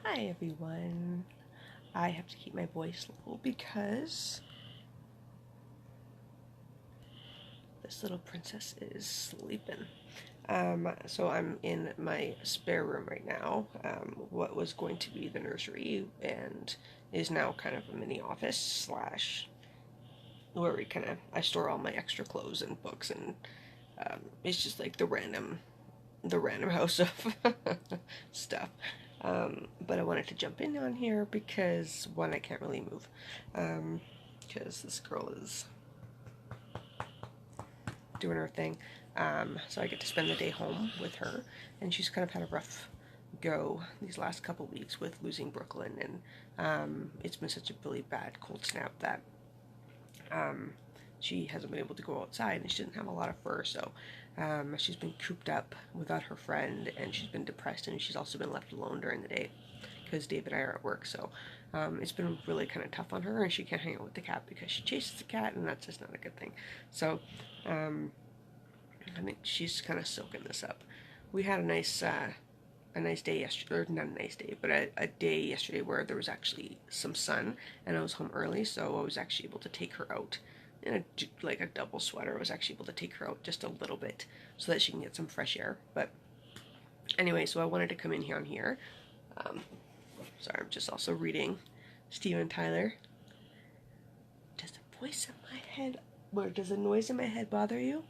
Hi everyone. I have to keep my voice low because this little princess is sleeping. So I'm in my spare room right now, what was going to be the nursery and is now kind of a mini office slash where I store all my extra clothes and books, and it's just like the random house of stuff. But I wanted to jump in on here because one, I can't really move, because this girl is doing her thing. So I get to spend the day home with her, and she's kind of had a rough go these last couple weeks with losing Brooklyn, and it's been such a really bad cold snap that she hasn't been able to go outside, and she didn't have a lot of fur, so she's been cooped up without her friend, and she's been depressed, and she's also been left alone during the day because Dave and I are at work, so it's been really kind of tough on her, and she can't hang out with the cat because she chases the cat, and that's just not a good thing. So I think she's kind of soaking this up. We had a nice day yesterday, or not a nice day, but a day yesterday where there was actually some sun, and I was home early, so I was actually able to take her out in a double sweater. I was actually able to take her out just a little bit so that she can get some fresh air. But anyway, so I wanted to come in here on here. Sorry, I'm just also reading Steven Tyler. Does the voice in my head, or does the noise in my head bother you?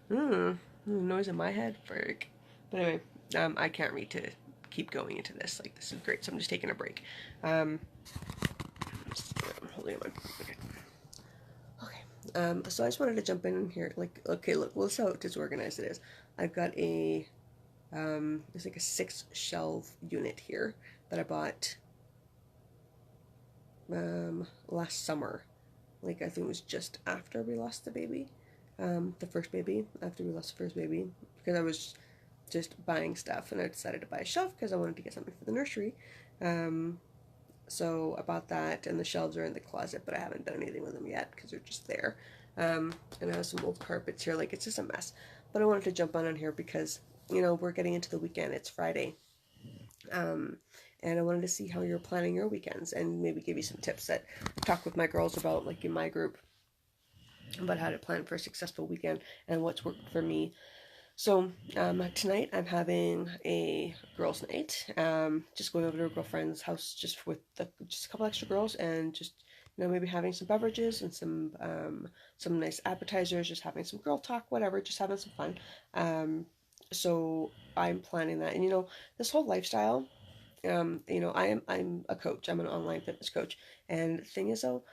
Noise in my head, frick. But anyway, I can't read to keep going into this. Like, this is great, so I'm just taking a break. I'm holding on. Okay. So I just wanted to jump in here. Like, okay, look, well, this is how disorganized it is. I've got there's like a 6-shelf unit here that I bought last summer. Like, I think it was just after we lost the baby. The first baby, after we lost the first baby, because I was just buying stuff, and I decided to buy a shelf because I wanted to get something for the nursery. So I bought that, and the shelves are in the closet, but I haven't done anything with them yet because they're just there. And I have some old carpets here, like, it's just a mess. But I wanted to jump on here because, we're getting into the weekend. It's Friday. And I wanted to see how you're planning your weekends and maybe give you some tips that I talk with my girls about, like in my group, about how to plan for a successful weekend and what's worked for me. So tonight I'm having a girls' night, just going over to a girlfriend's house just with just a couple extra girls, and just maybe having some beverages and some nice appetizers, just having some girl talk, whatever, just having some fun. So I'm planning that, and this whole lifestyle. I'm a coach. I'm an online fitness coach, and the thing is though,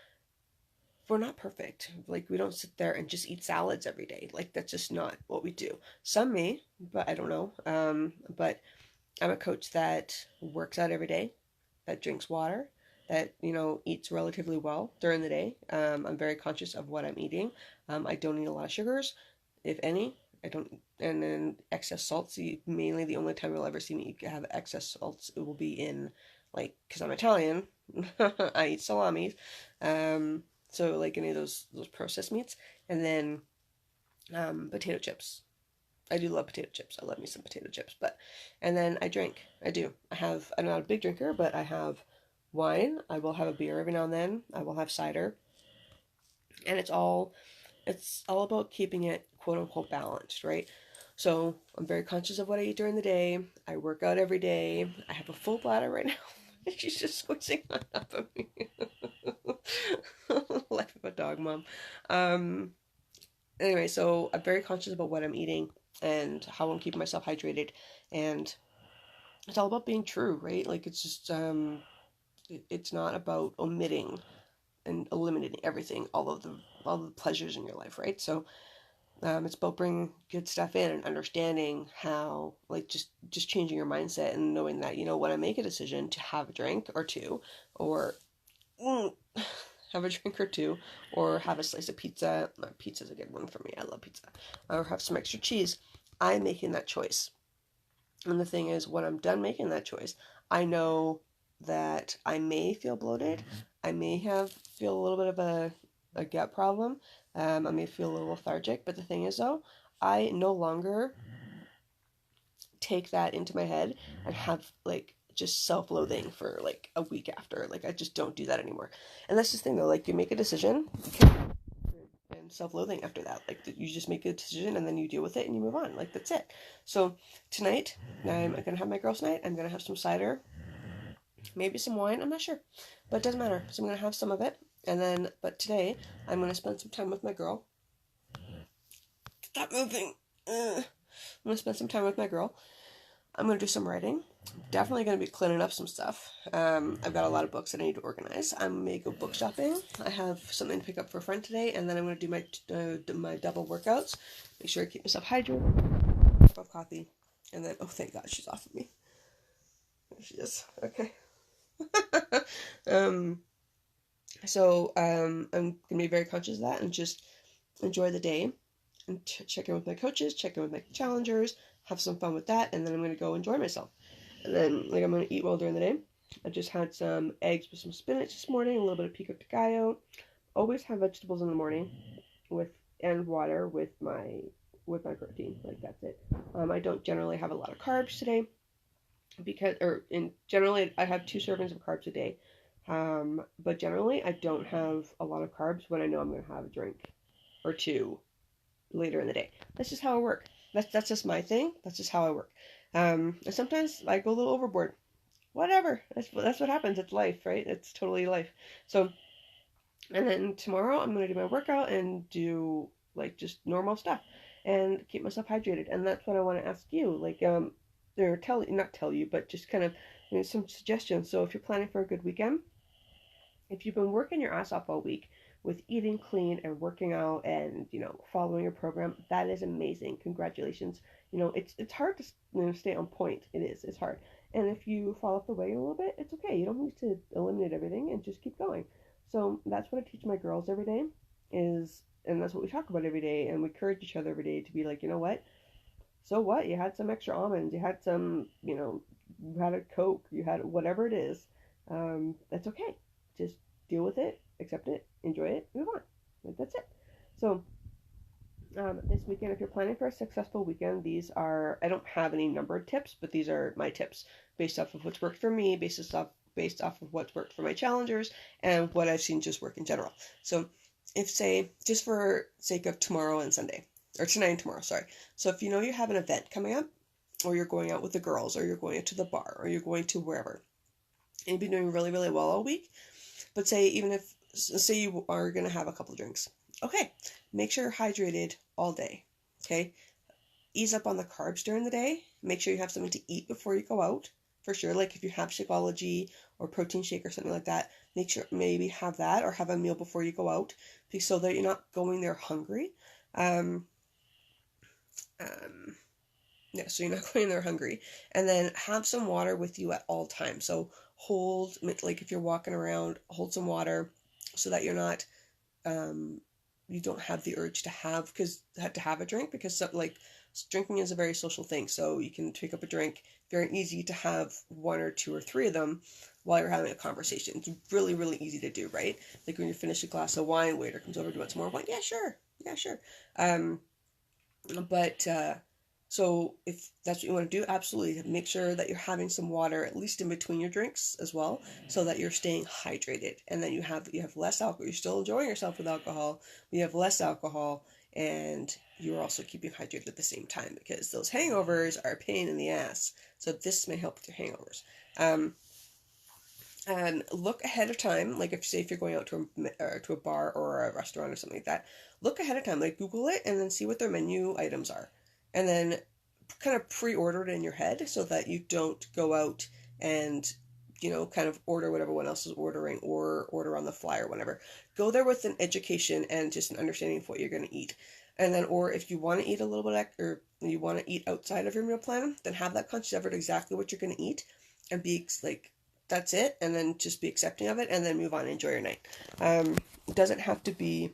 we're not perfect. Like, we don't sit there and just eat salads every day. Like, that's just not what we do. Some may, but I don't know. But I'm a coach that works out every day, that drinks water, that, eats relatively well during the day. I'm very conscious of what I'm eating. I don't eat a lot of sugars, if any. I don't, and then excess salts. Mainly the only time you'll ever see me have excess salts, it will be in, like, because I'm Italian, I eat salamis. So like any of those processed meats, and then potato chips. I do love potato chips. I love me some potato chips. And then I drink. I do. I'm not a big drinker, but I have wine. I will have a beer every now and then. I will have cider. And it's all about keeping it quote unquote balanced, right? So I'm very conscious of what I eat during the day. I work out every day. I have a full bladder right now. She's just squeezing on top of me. Life of a dog, mom. Anyway, so I'm very conscious about what I'm eating and how I'm keeping myself hydrated, and it's all about being true, right? Like, it's just it's not about omitting and eliminating everything, all the pleasures in your life, right? So it's about bringing good stuff in and understanding how, like, just changing your mindset and knowing that, when I make a decision to have a drink or two, or have a drink or two, or have a slice of pizza. Pizza's a good one for me. I love pizza. Or have some extra cheese. I'm making that choice. And the thing is, when I'm done making that choice, I know that I may feel bloated. I may feel a little bit of a gut problem. I may feel a little lethargic. But the thing is, though, I no longer take that into my head and have, like, just self-loathing for like a week after. Like, I just don't do that anymore. And that's the thing though, like, you make a decision and self-loathing after that. Like, you just make a decision and then you deal with it and you move on. Like, that's it. So tonight I'm gonna have my girls' night. I'm gonna have some cider, maybe some wine, I'm not sure, but it doesn't matter. So I'm gonna have some of it. And then, but today I'm gonna spend some time with my girl. Stop moving. I'm gonna spend some time with my girl. I'm gonna do some writing. Definitely gonna be cleaning up some stuff. I've got a lot of books that I need to organize. I'm gonna go book shopping. I have something to pick up for a friend today, and then I'm gonna do my double workouts. Make sure I keep myself hydrated. Cup of coffee, and then thank God she's off of me. There she is. Okay. I'm gonna be very conscious of that and just enjoy the day and check in with my coaches, check in with my challengers, have some fun with that, and then I'm gonna go enjoy myself. And then, like, I'm gonna eat well during the day. I just had some eggs with some spinach this morning, a little bit of pico de gallo. Always have vegetables in the morning and water with my protein. Like, that's it. I don't generally have a lot of carbs today generally I have 2 servings of carbs a day. But generally I don't have a lot of carbs when I know I'm going to have a drink or 2 later in the day. That's just how I work. That's just my thing. That's just how I work. And sometimes I go a little overboard. Whatever. That's what happens. It's life, right? It's totally life. So, and then tomorrow I'm going to do my workout and do like just normal stuff and keep myself hydrated. And that's what I want to ask you. Like, or not tell you, but just kind of, some suggestions. So if you're planning for a good weekend, if you've been working your ass off all week with eating clean and working out and, following your program, that is amazing. Congratulations. It's hard to stay on point. It's hard. And if you fall off the wagon a little bit, it's okay. You don't need to eliminate everything and just keep going. So that's what I teach my girls every day and that's what we talk about every day. And we encourage each other every day to be like, you know what? So what? You had some extra almonds. You had some, you had a Coke. You had whatever it is. That's okay. Just deal with it, accept it, enjoy it, move on. Like, that's it. So, this weekend, if you're planning for a successful weekend, I don't have any numbered tips, but these are my tips based off of what's worked for me, based off of what's worked for my challengers, and what I've seen just work in general. So, just for sake of tomorrow and Sunday, or tonight and tomorrow, sorry. So if you have an event coming up, or you're going out with the girls, or you're going out to the bar, or you're going to wherever, and you've been doing really, really well all week, but say you are going to have a couple drinks. Okay, make sure you're hydrated all day, okay? Ease up on the carbs during the day. Make sure you have something to eat before you go out, for sure. Like, if you have Shakeology or protein shake or something like that, make sure maybe have that or have a meal before you go out, so that you're not going there hungry. So you're not going there hungry. And then have some water with you at all times. So if you're walking around, hold some water so that you're not, you don't have the urge to have a drink, because drinking is a very social thing. So you can pick up a drink, very easy to have 1 or 2 or 3 of them while you're having a conversation. It's really, really easy to do, right? Like, when you finish a glass of wine, waiter comes over, do you want some more wine? Yeah, sure. So if that's what you want to do, absolutely make sure that you're having some water at least in between your drinks as well, so that you're staying hydrated. And then you have less alcohol. You're still enjoying yourself with alcohol, but you have less alcohol, and you're also keeping hydrated at the same time, because those hangovers are a pain in the ass. So this may help with your hangovers. And look ahead of time, like if you're going out to a bar or a restaurant or something like that, look ahead of time, like Google it and then see what their menu items are. And then kind of pre-order it in your head so that you don't go out and, kind of order what everyone else is ordering or order on the fly or whatever. Go there with an education and just an understanding of what you're going to eat. And then, or if you want to eat a little bit, or you want to eat outside of your meal plan, then have that conscious effort exactly what you're going to eat and be like, that's it. And then just be accepting of it and then move on and enjoy your night. It doesn't have to be,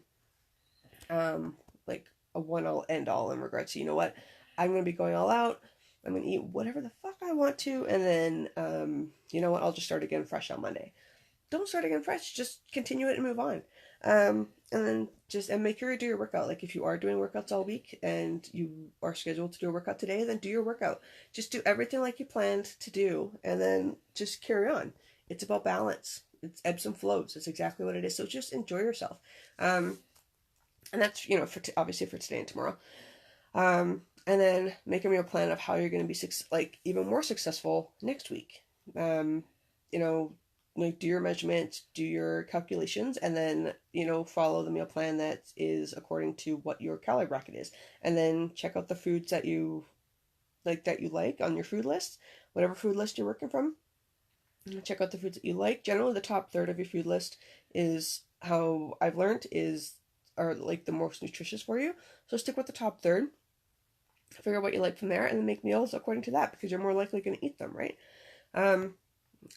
like a one-all end-all in regards to, what, I'm going to be going all out, I'm going to eat whatever the fuck I want to, and then, I'll just start again fresh on Monday. Don't start again fresh, just continue it and move on. And then and make sure you do your workout. Like if you are doing workouts all week and you are scheduled to do a workout today, then do your workout. Just do everything like you planned to do, and then just carry on. It's about balance. It's ebbs and flows. It's exactly what it is. So just enjoy yourself. And that's, for obviously for today and tomorrow. And then make a real plan of how you're going to be even more successful next week. You know, like do your measurements, do your calculations, and then, follow the meal plan that is according to what your calorie bracket is. And then check out the foods that you like on your food list, whatever food list you're working from. Check out the foods that you like. Generally, the top third of your food list is how I've learned are like the most nutritious for you. So stick with the top third. Figure out what you like from there, and then make meals according to that, because you're more likely going to eat them, right?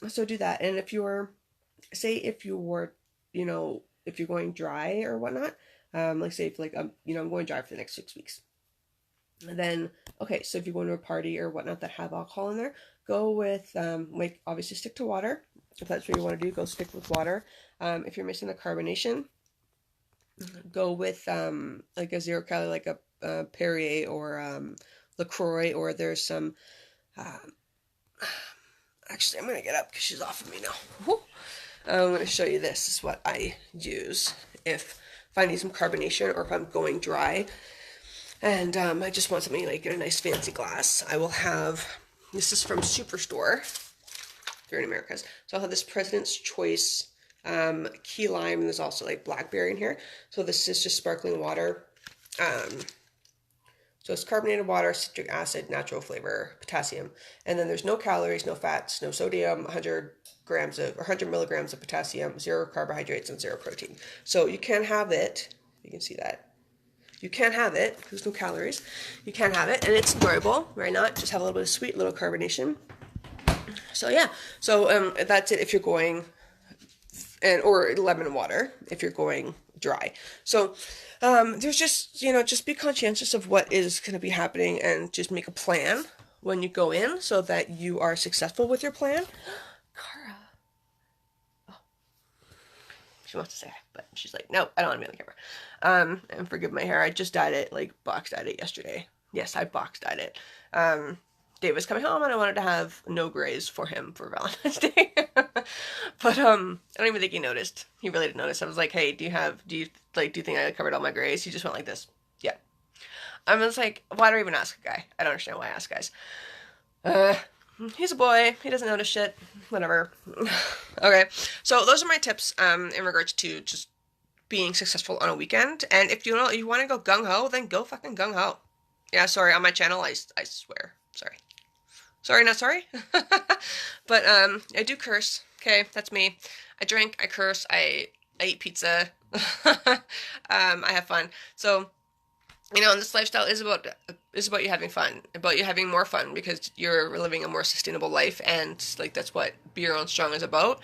So do that. And if you're going dry or whatnot, like say if I'm going dry for the next 6 weeks. And then, okay, so if you're going to a party or whatnot that have alcohol in there, go with, obviously stick to water. If that's what you want to do, go stick with water. If you're missing the carbonation, go with, like a 0 calorie, like a Perrier or LaCroix, or there's some, actually, I'm going to get up because she's off of me now. I'm going to show you this. This is what I use if I need some carbonation or if I'm going dry. And I just want something like in a nice fancy glass. I will have, this is from Superstore, if you're in Americas. So I'll have this President's Choice key lime, and there's also like blackberry in here. So this is just sparkling water. So it's carbonated water, citric acid, natural flavor, potassium. And then there's no calories, no fats, no sodium, 100 milligrams of potassium, 0 carbohydrates, and 0 protein. So you can have it. You can see that. You can have it. There's no calories. You can have it, and it's enjoyable. Why not? Just have a little bit of sweet, little carbonation. So yeah. So that's it if you're going, or lemon water if you're going dry. So there's just be conscientious of what is going to be happening, and just make a plan when you go in so that you are successful with your plan. Cara. Oh. She wants to say hi, but she's like, no, I don't want to be on the camera. And forgive my hair. I just dyed it, box dyed it yesterday. Yes, I box dyed it. Dave was coming home and I wanted to have no grays for him for Valentine's Day. But I don't even think he noticed. He really didn't notice. I was like, hey, do you think I covered all my grays? He just went like this. Yeah. I was like, why do I even ask a guy? I don't understand why I ask guys. He's a boy. He doesn't notice shit. Whatever. Okay. So those are my tips in regards to just being successful on a weekend. And if you want to go gung-ho, then go fucking gung-ho. Yeah, sorry, on my channel, I swear. Sorry. Sorry, not sorry. But I do curse. Okay, that's me. I drink, I curse, I eat pizza. I have fun. So, and this lifestyle is about you having fun, about you having more fun, because you're living a more sustainable life, and that's what Be Your Own Strong is about.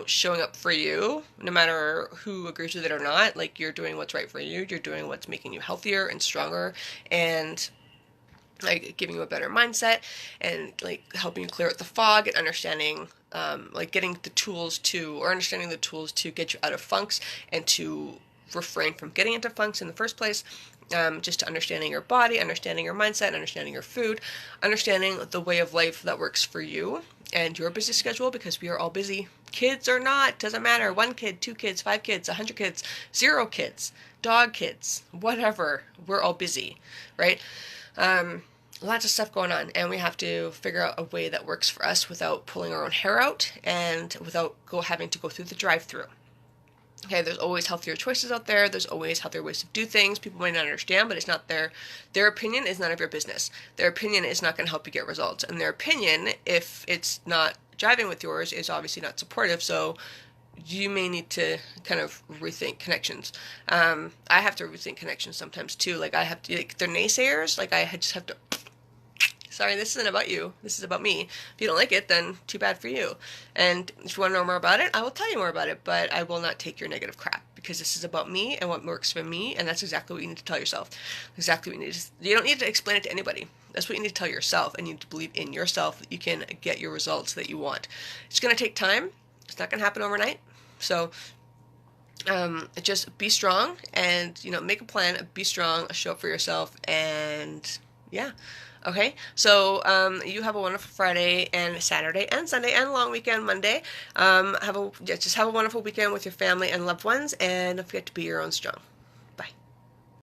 Showing up for you, no matter who agrees with it or not. You're doing what's right for you. You're doing what's making you healthier and stronger, and giving you a better mindset, and helping you clear out the fog, and understanding getting the tools understanding the tools to get you out of funks and to refrain from getting into funks in the first place. Just to understanding your body, understanding your mindset, understanding your food, understanding the way of life that works for you and your busy schedule, because we are all busy. Kids or not, doesn't matter. 1 kid, 2 kids, 5 kids, 100 kids, 0 kids, dog kids, whatever. We're all busy, right? Lots of stuff going on, and we have to figure out a way that works for us without pulling our own hair out, and without having to go through the drive-through. Okay, there's always healthier choices out there. There's always healthier ways to do things. People might not understand, but it's not their opinion is none of your business. Their opinion is not going to help you get results. And their opinion, if it's not jiving with yours, is obviously not supportive. So you may need to kind of rethink connections. I have to rethink connections sometimes too. I have to, they're naysayers. I just have to, sorry, this isn't about you. This is about me. If you don't like it, then too bad for you. And if you want to know more about it, I will tell you more about it, but I will not take your negative crap, because this is about me and what works for me, and that's exactly what you need to tell yourself. Exactly what you need to, you don't need to explain it to anybody. That's what you need to tell yourself, and you need to believe in yourself that you can get your results that you want. It's going to take time. It's not going to happen overnight. So just be strong and, make a plan, be strong, show up for yourself, and yeah. Okay, so you have a wonderful Friday and Saturday and Sunday and long weekend Monday. Just have a wonderful weekend with your family and loved ones, and don't forget to be your own strong.